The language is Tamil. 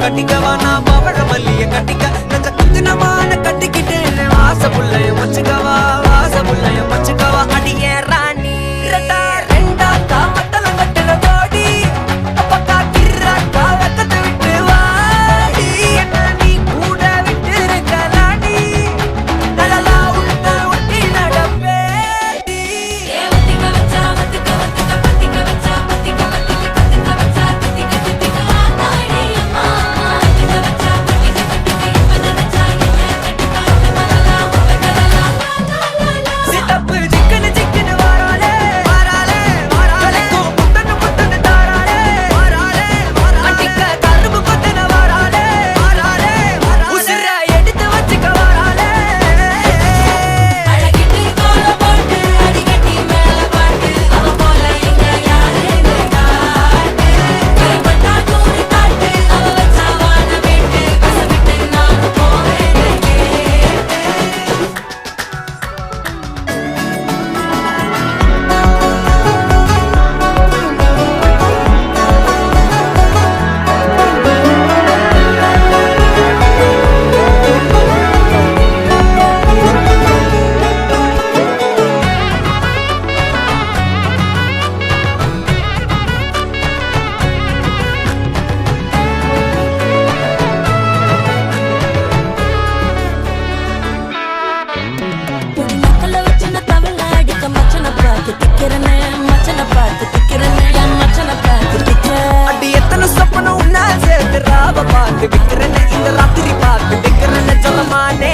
கட்டிக்கவா நான் பவழ மல்லிய கட்டிக்க நச்ச குத்துனமான கட்டிக்கிட்டேன்னு வாச புள்ளைய வச்சுக்கவா வாச புள்ளைய வச்சுக்கவா அடியே ராணி ரெண்டா காமத்தல கட்டுற போடி அப்பக்கா கிர்ராக்கா வெக்கத்தை விட்டு வாடி என்ன நீ கூட விட்டு இருக்கலாடி நலலா உள்ள ஒட்டி நடப்பேடி வத்திக்க வச்சா வத்திக்க வத்திக்க பத்திக்க வச்சா பத்திக்க வத்திக்க பத்திக்க வச்சா தித்திக்க தித்திக்க ஆத்தாடி அம்மா வத்திக்க வச்சா பத்திக்க பத்திக்க இப்ப நினைச்சா என்ன கட்டிக்காட்டு மலலாம் உலகலாம் சித்தப்பு சிக்கனு சிக்கனு வாராளே வாராளே வாராளே முத்தன்னு முத்தன்னு தாராளே வாராளே மட்டிக்க கரும்பு கொத்தன வாராளே வாராளே உசுர எடுத்து வச்சுக்க வாராளே அழகிட்டு கோல போட்டு அடிக்கட்டி மேல பாட்டு அவ போல எங்க யாருன்னு காட்டு கைப்பட்டா தூரி காட்டு அவ வச்சா வான விட்டு கசவிட்டு நானும் போவேன் பொடி நக்கல வச்சு நான் தவள அடிக்க மச்சனை பார்த்து திக்கிறனே மச்சனை பார்த்து திக்கிறனே என் மச்சனை பார்த்து திக்கிறேன் அடி எத்தனை சொப்பனம் உன்னா சேர்த்து ராவ பார்த்து விக்கிறேன்னு இந்த ராத்திரி பார்த்து விக்கிறேன்னு சொல்லமானே